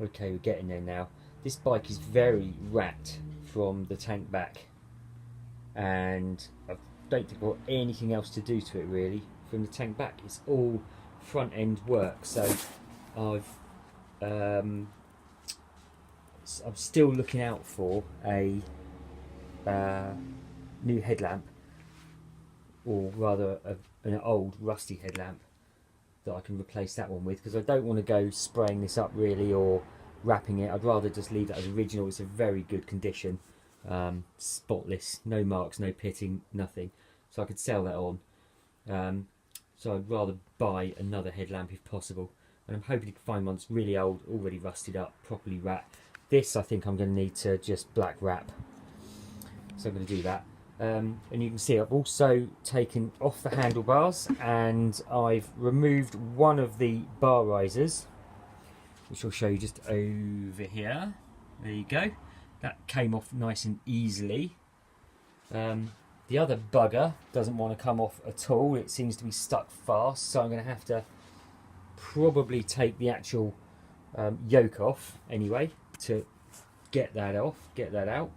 Okay, we're getting there now. This bike is very rat from the tank back, and I don't think I've got anything else to do to it really from the tank back. It's all front end work, so I'm still looking out for a new headlamp, or rather an old rusty headlamp that I can replace that one with, because I don't want to go spraying this up really or wrapping it. I'd rather just leave it as original. It's a very good condition, spotless, no marks, no pitting, nothing, so I could sell that on. So I'd rather buy another headlamp if possible, and I'm hoping to find one that's really old, already rusted up, properly wrapped. This I think I'm going to need to just black wrap, so I'm going to do that. And you can see I've also taken off the handlebars, and I've removed one of the bar risers, which I'll show you just over here. There you go. That came off nice and easily. The other bugger doesn't want to come off at all. It seems to be stuck fast, so I'm going to have to probably take the actual yoke off anyway to get that off, get that out.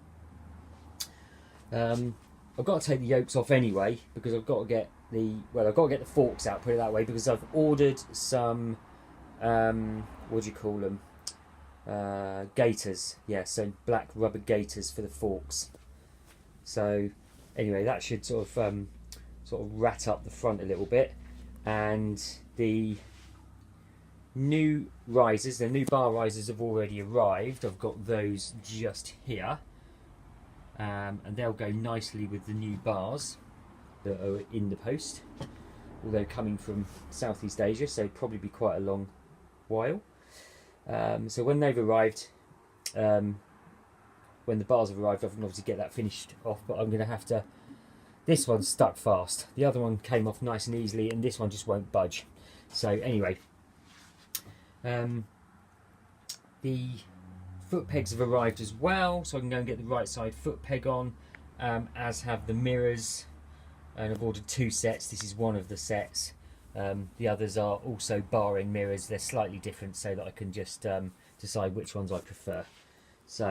I've got to take the yokes off anyway, because I've got to get the forks out, put it that way, because I've ordered some what do you call them, gaiters, yeah, so black rubber gaiters for the forks. So anyway, that should sort of rat up the front a little bit. And the new risers, the new bar risers have already arrived. I've got those just here, and they'll go nicely with the new bars that are in the post, although coming from Southeast Asia, so probably be quite a long while. So when they've arrived, when the bars have arrived, I can obviously get that finished off, but I'm going to have to, this one's stuck fast, the other one came off nice and easily, and this one just won't budge. So anyway, the foot pegs have arrived as well, so I can go and get the right side foot peg on, as have the mirrors, and I've ordered 2 sets. This is one of the sets. The others are also bar end mirrors. They're slightly different, so that I can just decide which ones I prefer. So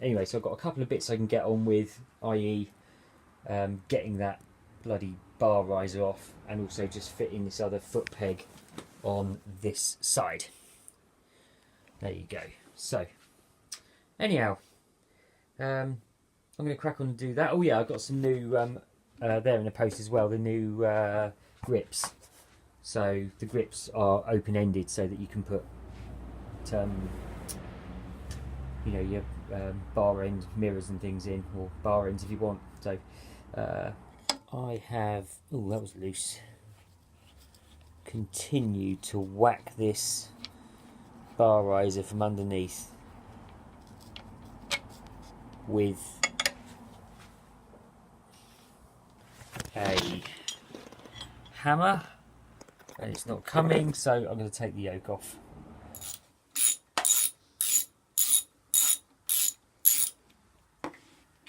anyway, so I've got a couple of bits I can get on with, i.e. Getting that bloody bar riser off, and also just fitting this other foot peg on this side. There you go. So anyhow, I'm going to crack on and do that. Oh yeah, I've got some new there in the post as well, the new grips. So the grips are open-ended, so that you can put you know, your bar end mirrors and things in, or bar ends if you want. So I have, oh, that was loose, continued to whack this bar riser from underneath with a hammer, and it's not coming, so I'm going to take the yoke off.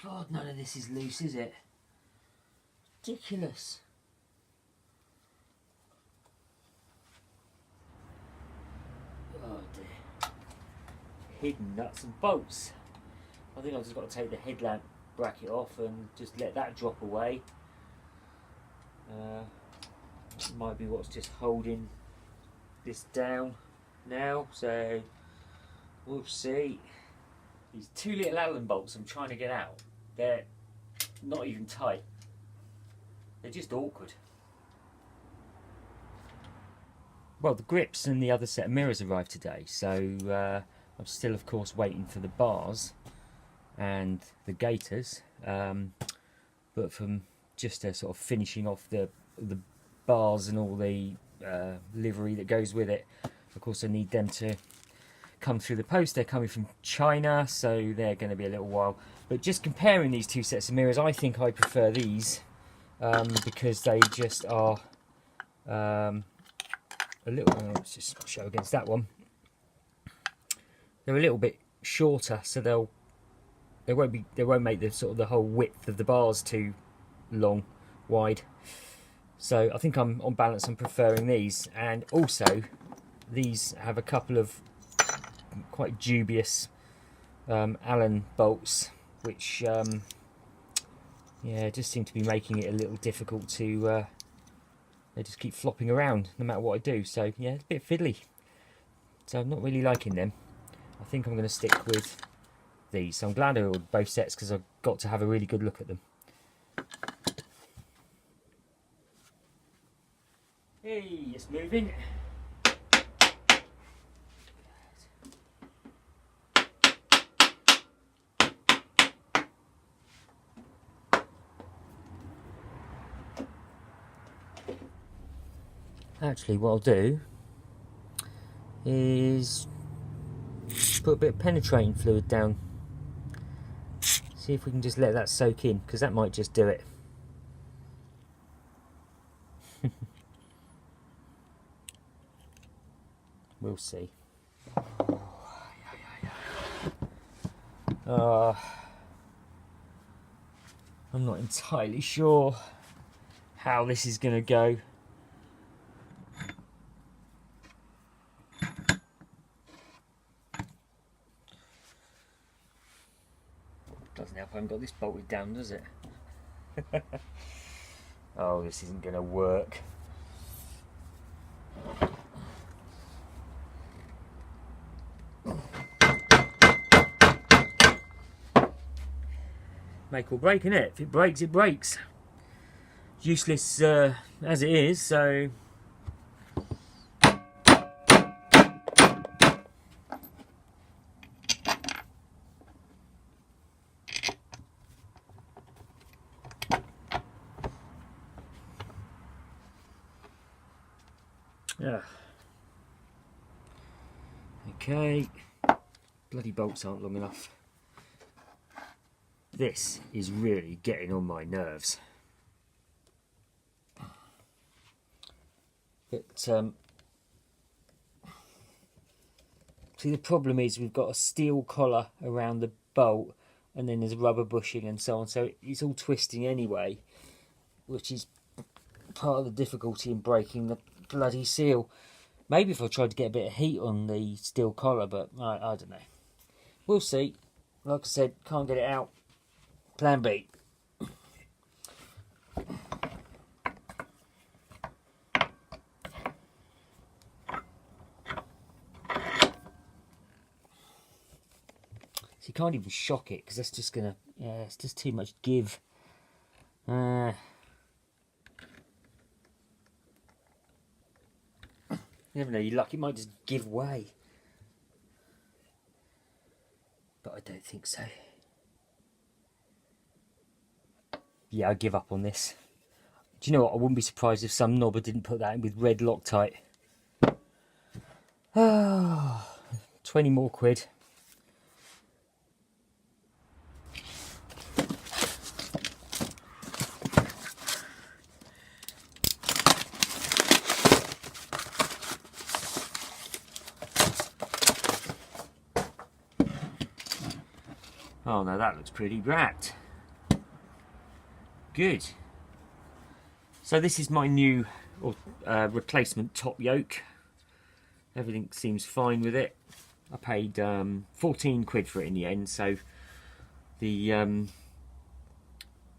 God, none of this is loose, is it? Ridiculous. Oh dear. Hidden nuts and bolts. I think I've just got to take the headlamp bracket off and just let that drop away. Might be what's just holding this down now, so we'll see. These 2 little Allen bolts I'm trying to get out, they're not even tight. They're just awkward. Well, the grips and the other set of mirrors arrived today, so I'm still, of course, waiting for the bars and the gaiters. But from just a sort of finishing off the bars and all the livery that goes with it, of course, I need them to come through the post. They're coming from China, so they're going to be a little while. But just comparing these 2 sets of mirrors, I think I prefer these, because they just are a little, let's just show against that one, they're a little bit shorter, so they won't make the sort of the whole width of the bars too wide. So I think I'm, on balance, I'm preferring these. And also these have a couple of quite dubious Allen bolts, which yeah, just seem to be making it a little difficult to. They just keep flopping around no matter what I do. So yeah, it's a bit fiddly. So I'm not really liking them. I think I'm going to stick with these. So I'm glad I ordered both sets because I've got to have a really good look at them. Hey, it's moving. Actually, what I'll do is put a bit of penetrating fluid down. See if we can just let that soak in, because that might just do it. We'll see. I'm not entirely sure how this is going to go. Doesn't help I haven't got this bolted down, does it? Oh, this isn't going to work. Make or break, innit? If it breaks, it breaks. Useless as it is, so... Yeah. Okay. Bloody bolts aren't long enough. This is really getting on my nerves. But see, the problem is we've got a steel collar around the bolt, and then there's rubber bushing and so on, so it's all twisting anyway, which is part of the difficulty in breaking the bloody seal. Maybe if I tried to get a bit of heat on the steel collar, but I don't know. We'll see. Like I said, can't get it out. Plan B. So you can't even shock it, because that's just gonna, yeah, it's just too much give. You never know, your luck, it might just give way. But I don't think so. Yeah, I give up on this. Do you know what? I wouldn't be surprised if some knobber didn't put that in with red Loctite. 20 more quid. Oh no, that looks pretty wrapped. Good. So this is my new replacement top yoke. Everything seems fine with it. I paid 14 quid for it in the end. So the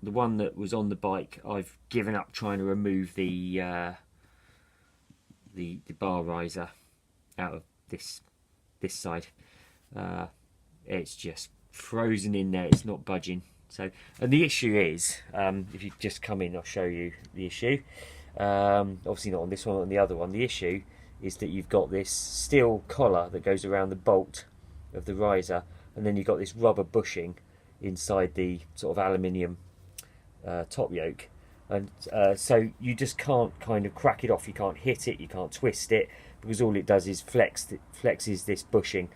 one that was on the bike, I've given up trying to remove the bar riser out of this side. It's just frozen in there. It's not budging. So, and the issue is, if you just come in, I'll show you the issue. Obviously not on this one, on the other one. The issue is that you've got this steel collar that goes around the bolt of the riser, and then you've got this rubber bushing inside the sort of aluminium top yoke, and so you just can't kind of crack it off. You can't hit it, you can't twist it, because all it does is flexes this bushing,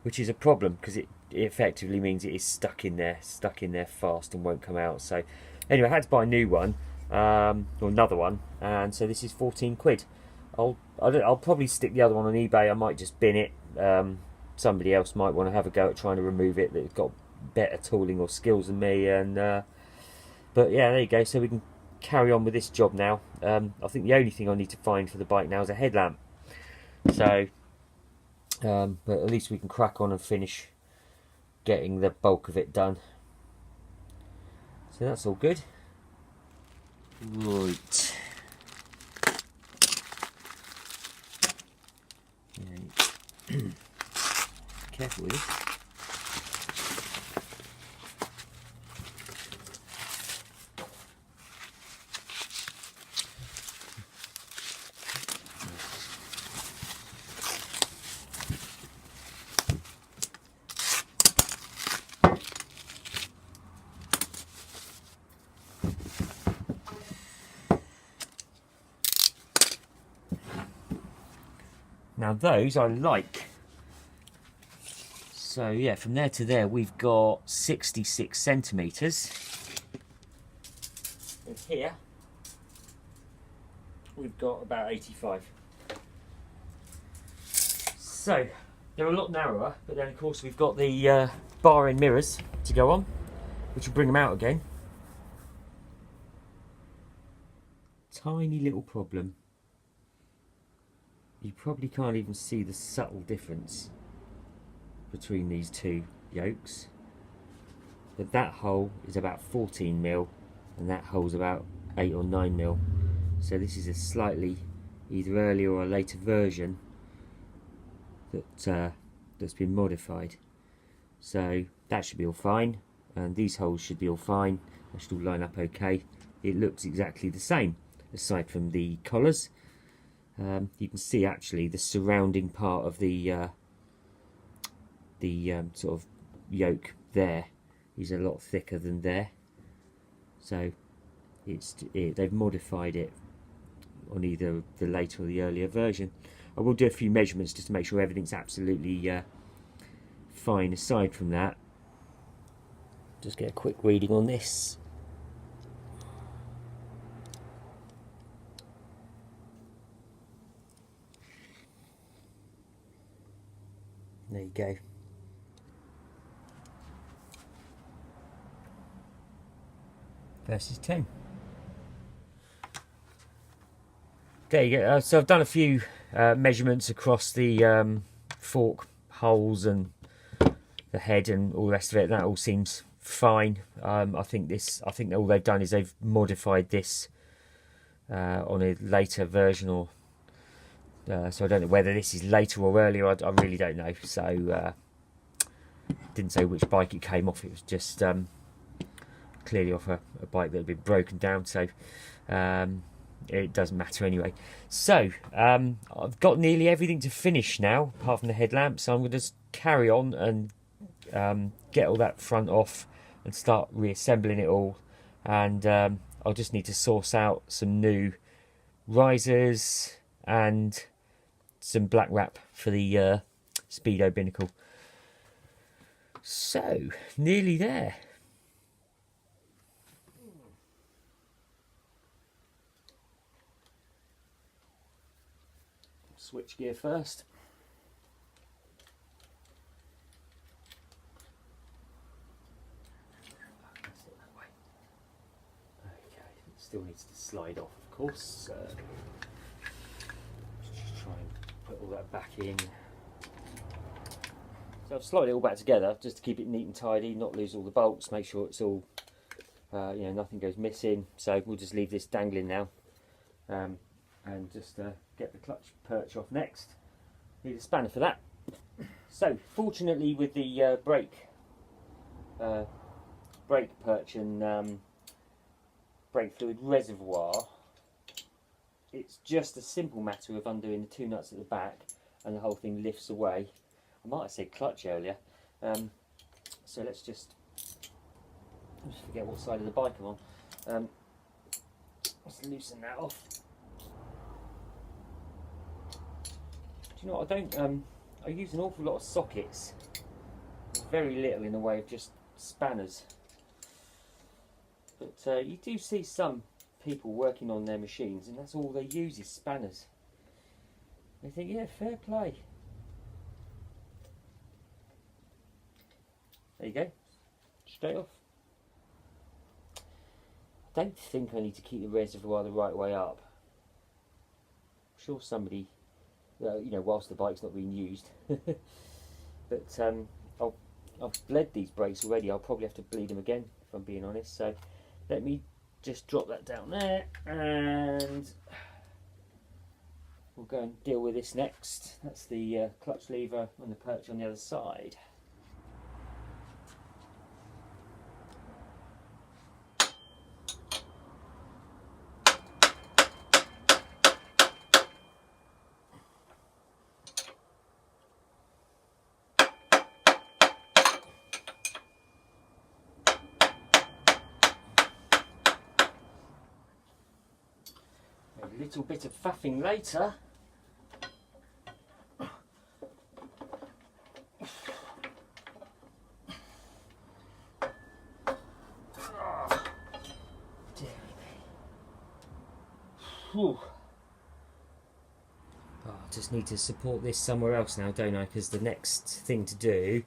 which is a problem, because it effectively means it is stuck in there fast and won't come out. So anyway, I had to buy a new one, or another one, and so this is 14 quid. I'll probably stick the other one on eBay. I might just bin it. Somebody else might want to have a go at trying to remove it, that's got better tooling or skills than me. And but yeah, there you go. So we can carry on with this job now. I think the only thing I need to find for the bike now is a headlamp. So but at least we can crack on and finish getting the bulk of it done. So that's all good. Right. Careful with this. Now those I like. So yeah, from there to there we've got 66 centimetres. And here we've got about 85. So they're a lot narrower, but then of course we've got the bar end mirrors to go on, which will bring them out again. Tiny little problem. You probably can't even see the subtle difference between these two yokes, but that hole is about 14mm and that hole's about 8 or 9mm, so this is a slightly either earlier or a later version that's been modified. So that should be all fine, and these holes should be all fine. They should all line up okay. It looks exactly the same aside from the collars. You can see actually the surrounding part of the sort of yoke there is a lot thicker than there, so they've modified it on either the later or the earlier version. I will do a few measurements just to make sure everything's absolutely fine. Aside from that, just get a quick reading on this. There you go. Versus 10. There you go. So I've done a few measurements across the fork holes and the head and all the rest of it. That all seems fine. I think all they've done is they've modified this on a later version, or so I don't know whether this is later or earlier. I really don't know. So didn't say which bike it came off. It was just clearly off a bike that had been broken down. So it doesn't matter anyway. So I've got nearly everything to finish now, apart from the headlamp. So I'm going to just carry on and get all that front off and start reassembling it all. And I'll just need to source out some new risers and some black wrap for the speedo binnacle. So nearly there. Switchgear first. Okay, it still needs to slide off, of course. Just try and put all that back in. So I've slid it all back together just to keep it neat and tidy, not lose all the bolts, make sure it's all, nothing goes missing. So we'll just leave this dangling now, and just get the clutch perch off next. Need a spanner for that. So fortunately with the brake perch and brake fluid reservoir, it's just a simple matter of undoing the two nuts at the back and the whole thing lifts away. I might have said clutch earlier, so let's just forget what side of the bike I'm on. Let's loosen that off. Do you know what, I use an awful lot of sockets, very little in the way of just spanners. But you do see some people working on their machines and that's all they use is spanners. They think, yeah, fair play. There you go, straight off. I don't think I need to keep the reservoir the right way up. I'm sure somebody you know, whilst the bike's not being used. But I've bled these brakes already. I'll probably have to bleed them again if I'm being honest. So let me just drop that down there, and we'll go and deal with this next. That's the clutch lever and the perch on the other side. A little bit of faffing later. Whew. Oh, I just need to support this somewhere else now, don't I? Because the next thing to do,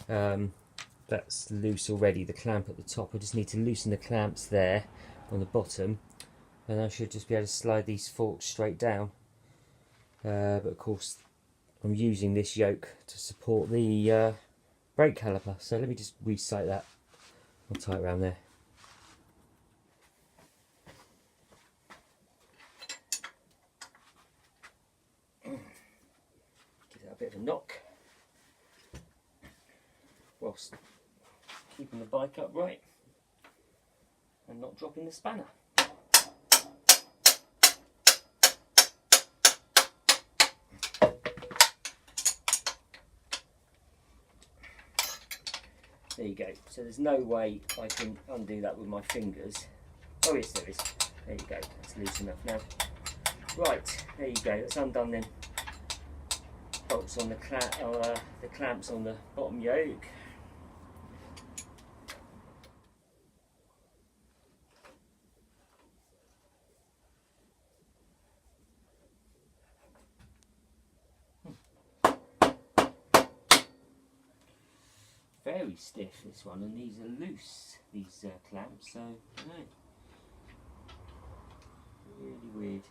that's loose already, the clamp at the top. I just need to loosen the clamps there on the bottom, and I should just be able to slide these forks straight down. But of course, I'm using this yoke to support the brake caliper. So let me just re-sight that. I'll tie it around there. Give that a bit of a knock whilst keeping the bike upright and not dropping the spanner. There you go. So there's no way I can undo that with my fingers. Oh yes, there is. There you go. That's loose enough now. Right, there you go. That's undone then. Bolts on the clamps on the bottom yoke. Very stiff, this one, and these are loose, these clamps, so no, really weird.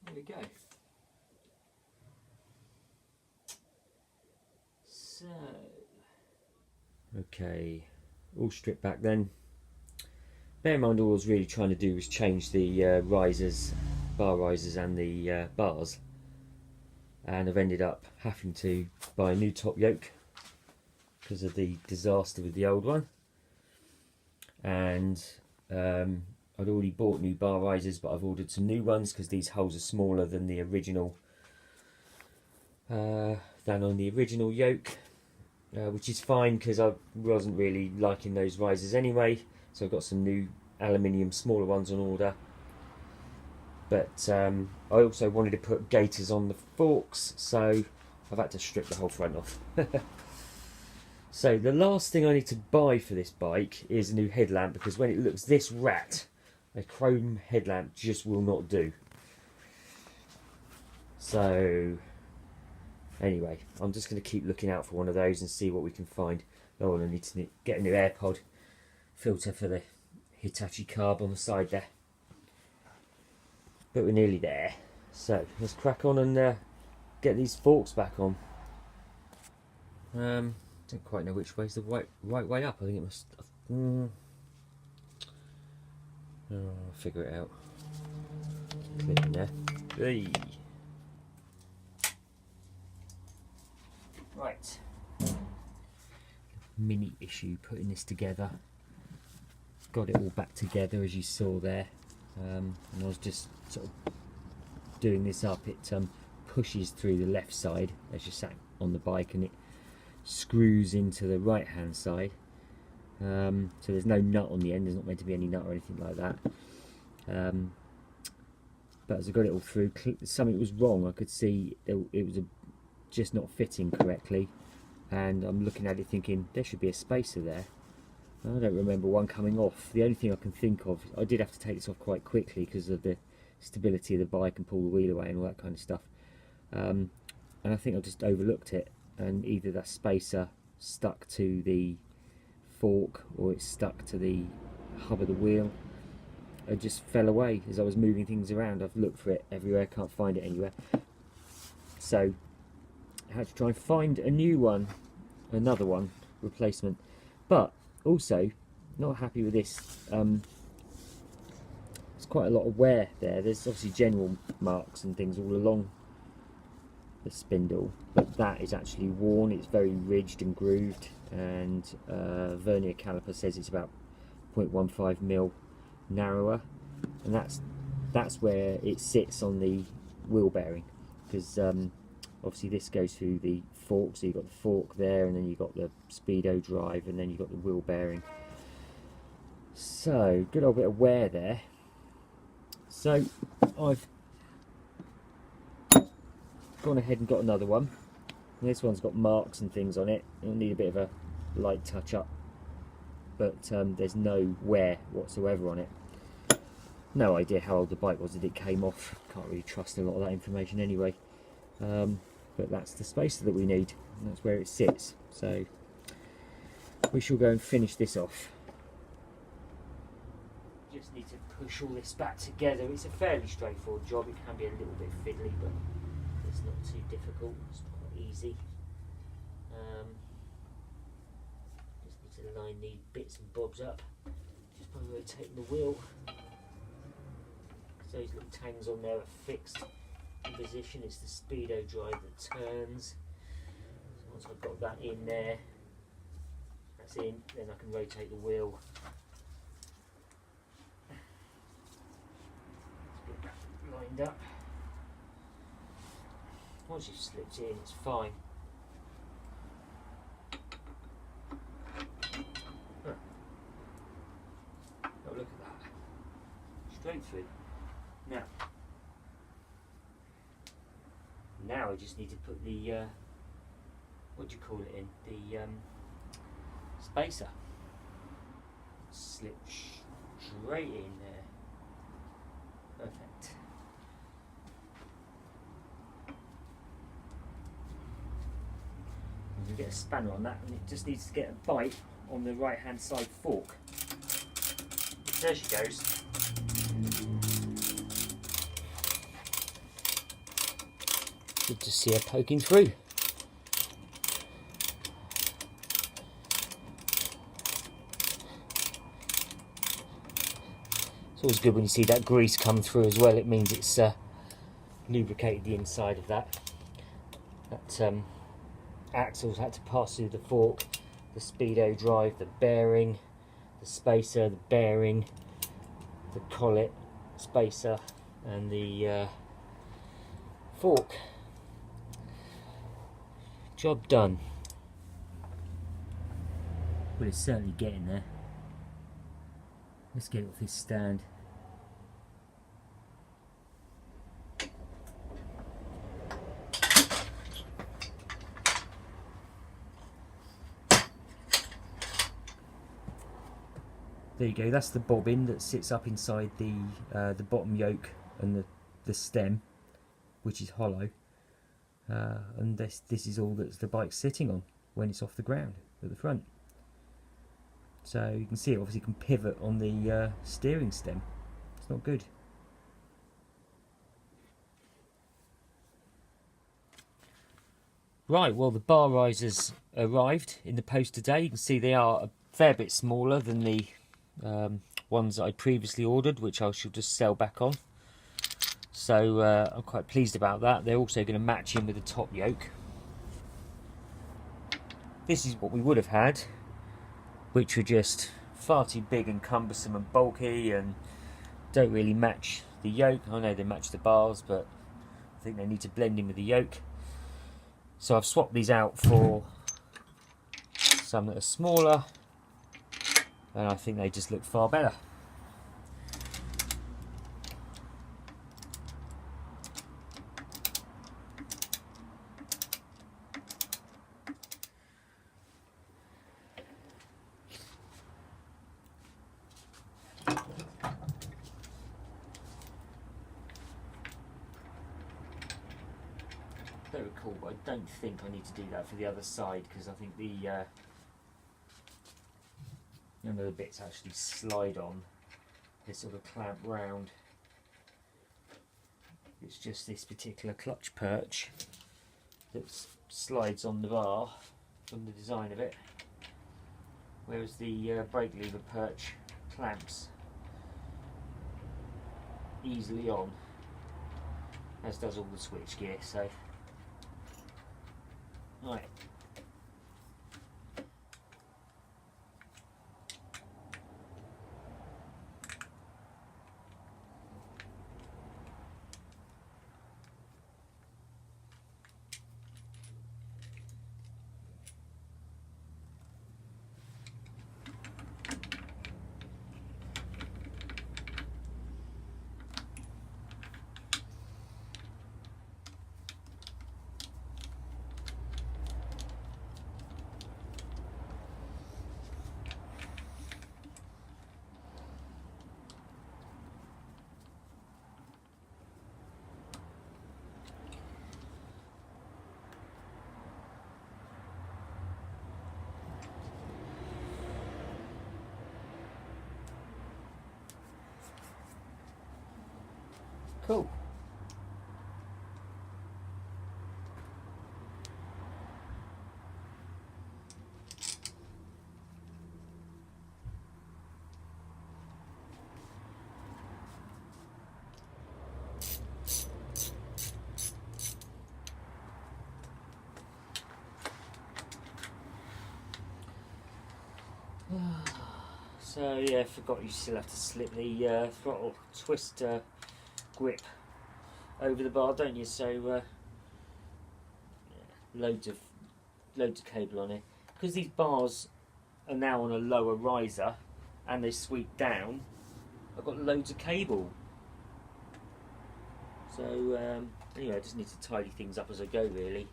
There we go. So, okay, all stripped back then. Bear in mind, all I was really trying to do was change the bar risers and the bars, and I've ended up having to buy a new top yoke because of the disaster with the old one. And I'd already bought new bar risers, but I've ordered some new ones because these holes are smaller than the original yoke, which is fine because I wasn't really liking those risers anyway. So I've got some new aluminium smaller ones on order. But I also wanted to put gaiters on the forks, so I've had to strip the whole front off. So the last thing I need to buy for this bike is a new headlamp, because when it looks this rat, a chrome headlamp just will not do. So anyway, I'm just going to keep looking out for one of those and see what we can find. Oh, and I need to get a new AirPod filter for the Hitachi carb on the side there. But we're nearly there, so let's crack on and get these forks back on. Don't quite know which way's the right way up. I think it must. I'll figure it out. Clip in there. Hey. Right. Mini issue putting this together. Got it all back together as you saw there. And I was just sort of doing this up. It pushes through the left side as you sat on the bike, and it screws into the right hand side. So there's no nut on the end. There's not meant to be any nut or anything like that. But as I got it all through, something was wrong. I could see it was just not fitting correctly, and I'm looking at it thinking there should be a spacer there. I don't remember one coming off. The only thing I can think of, I did have to take this off quite quickly because of the stability of the bike and pull the wheel away and all that kind of stuff. And I think I just overlooked it, and either that spacer stuck to the fork or it's stuck to the hub of the wheel. it just fell away as I was moving things around. I've looked for it everywhere, can't find it anywhere. So I had to try and find a new one, another one, replacement. But also, not happy with this. There's quite a lot of wear there. There's obviously general marks and things all along the spindle, but that is actually worn. It's very ridged and grooved, and vernier caliper says it's about 0.15 mil narrower, and that's where it sits on the wheel bearing, because obviously this goes through the fork, so you've got the fork there, and then you've got the speedo drive, and then you've got the wheel bearing. So good old bit of wear there. So I've gone ahead and got another one. And this one's got marks and things on it. It'll need a bit of a light touch up, but there's no wear whatsoever on it. No idea how old the bike was that it came off. Can't really trust a lot of that information anyway. But that's the spacer that we need, and that's where it sits. So we shall go and finish this off. Just need to push all this back together. It's a fairly straightforward job. It can be a little bit fiddly, but it's not too difficult. It's quite easy. Just need to line these bits and bobs up just by rotating the wheel. So those little tangs on there are fixed in position. It's the speedo drive that turns. So once I've got that in there, that's in, then I can rotate the wheel. Let's get that lined up. Once you've slipped in, it's fine. Oh, look at that. Straight through. Now I just need to put the, what do you call it in? The spacer. Slip straight in there. Perfect. You get a spanner on that, and it just needs to get a bite on the right hand side fork. There she goes. Good to see her poking through. It's always good when you see that grease come through as well. It means it's lubricated the inside of that. That axles had to pass through the fork, the speedo drive, the bearing, the spacer, the bearing, the collet, spacer, and the fork. Job done. Well, it's certainly getting there. Let's get it off this stand. There you go, that's the bobbin that sits up inside the bottom yoke and the stem, which is hollow. And this is all that the bike's sitting on when it's off the ground at the front. So you can see it obviously can pivot on the steering stem. It's not good. Right, well, the bar risers arrived in the post today. You can see they are a fair bit smaller than the ones that I previously ordered, which I shall just sell back on. So I'm quite pleased about that. They're also going to match in with the top yoke. This is what we would have had, which were just far too big and cumbersome and bulky and don't really match the yoke. I know they match the bars, but I think they need to blend in with the yoke. So I've swapped these out for some that are smaller, and I think they just look far better. Very cool, but I don't think I need to do that for the other side, because I think the bits actually slide on this sort of clamp round. It's just this particular clutch perch that slides on the bar from the design of it, whereas the brake lever perch clamps easily on, as does all the switchgear. So, right. Cool. So yeah, I forgot you still have to slip the throttle twist grip over the bar, don't you? So yeah, loads of cable on it, because these bars are now on a lower riser and they sweep down. I've got loads of cable. So anyway, I just need to tidy things up as I go, really.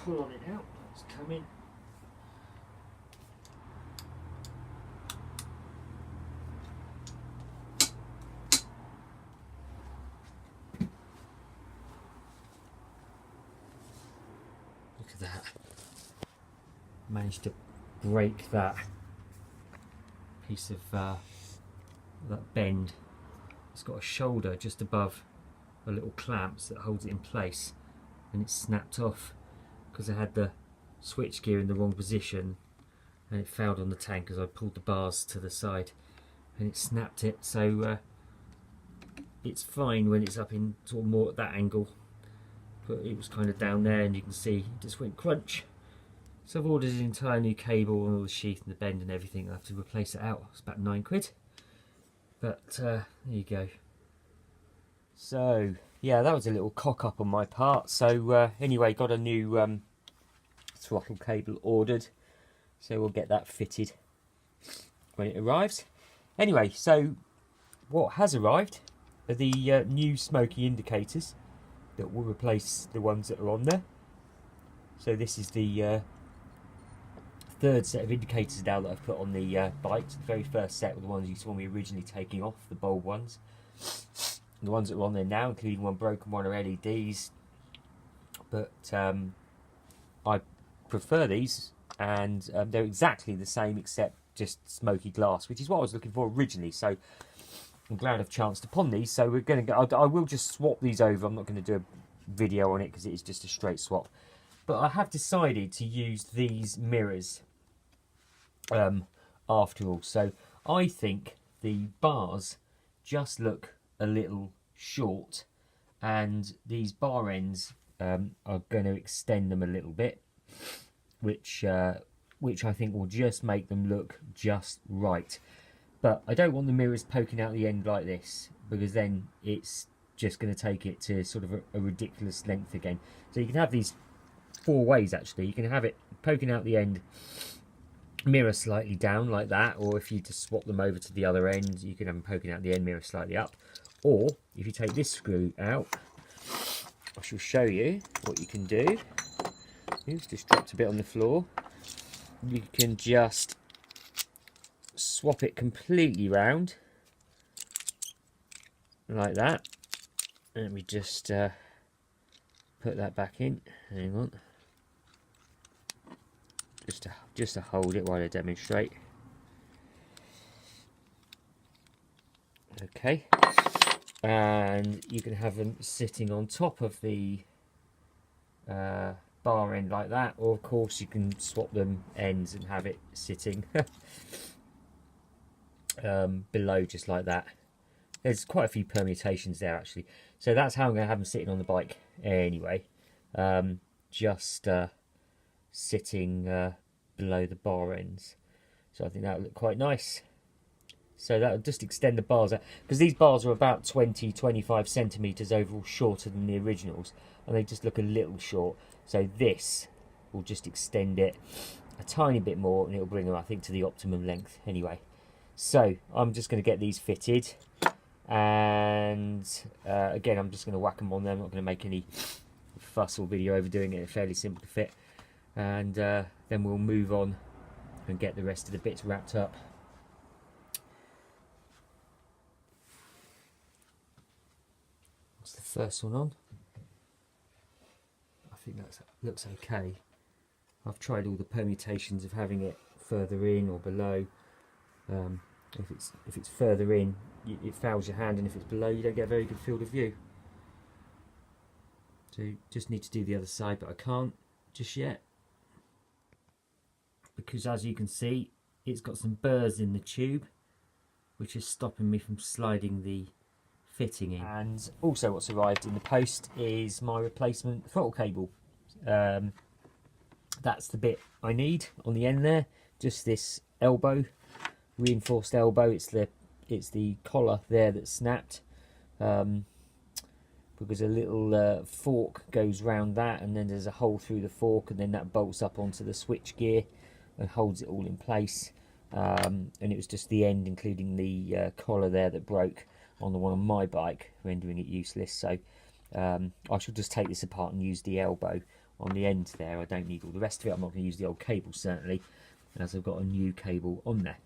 Pull on it out, it's coming. Look at that. Managed to break that piece of that bend. It's got a shoulder just above a little clamps that holds it in place, and it snapped off because I had the switchgear in the wrong position, and it fouled on the tank as I pulled the bars to the side, and it snapped it. So it's fine when it's up in sort of more at that angle, but it was kind of down there, and you can see it just went crunch. So I've ordered an entire new cable and all the sheath and the bend and everything. I have to replace it out. It's about £9, but there you go. So yeah, that was a little cock up on my part. So anyway, got a new throttle cable ordered, so we'll get that fitted when it arrives. Anyway, so what has arrived are the new smoky indicators that will replace the ones that are on there. So this is the third set of indicators now that I've put on the bike. The very first set were the ones you saw me originally taking off, the bulb ones. The ones that are on there now, including one broken one, are LEDs, but I prefer these, and they're exactly the same except just smoky glass, which is what I was looking for originally. So I'm glad I've chanced upon these. So we're going to go. I will just swap these over. I'm not going to do a video on it because it is just a straight swap. But I have decided to use these mirrors after all. So I think the bars just look a little short, and these bar ends are going to extend them a little bit, which I think will just make them look just right. But I don't want the mirrors poking out the end like this, because then it's just going to take it to sort of a ridiculous length again. So you can have these four ways actually. You can have it poking out the end, mirror slightly down like that, or if you just swap them over to the other end, you can have them poking out the end, mirror slightly up. Or if you take this screw out I shall show you what you can do. Oops, just dropped a bit on the floor. You can just swap it completely round like that. Let me just put that back in. Hang on. Just to hold it while I demonstrate. Okay. And you can have them sitting on top of the bar end like that, or of course you can swap them ends and have it sitting below just like that. There's quite a few permutations there actually. So that's how I'm going to have them sitting on the bike anyway. Just sitting below the bar ends. So I think that would look quite nice. So that will just extend the bars out, because these bars are about 20-25 centimetres overall shorter than the originals, and they just look a little short. So this will just extend it a tiny bit more, and it will bring them, I think, to the optimum length anyway. So I'm just going to get these fitted, and again, I'm just going to whack them on there. I'm not going to make any fuss or video over doing it. It's fairly simple to fit, and then we'll move on and get the rest of the bits wrapped up. What's the first one on? I think that looks okay. I've tried all the permutations of having it further in or below. If it's further in, it fouls your hand, and if it's below, you don't get a very good field of view. So you just need to do the other side, but I can't just yet, because as you can see, it's got some burrs in the tube, which is stopping me from sliding the fitting in. And also what's arrived in the post is my replacement throttle cable. That's the bit I need on the end there, just this elbow, reinforced elbow. It's the collar there that snapped, because a little fork goes round that, and then there's a hole through the fork, and then that bolts up onto the switchgear and holds it all in place. And it was just the end, including the collar there, that broke on the one on my bike, rendering it useless. So I shall just take this apart and use the elbow on the end there. I don't need all the rest of it. I'm not going to use the old cable certainly, as I've got a new cable on there.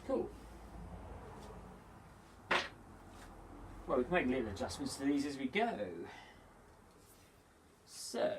Cool. Well, we can make little adjustments to these as we go. So,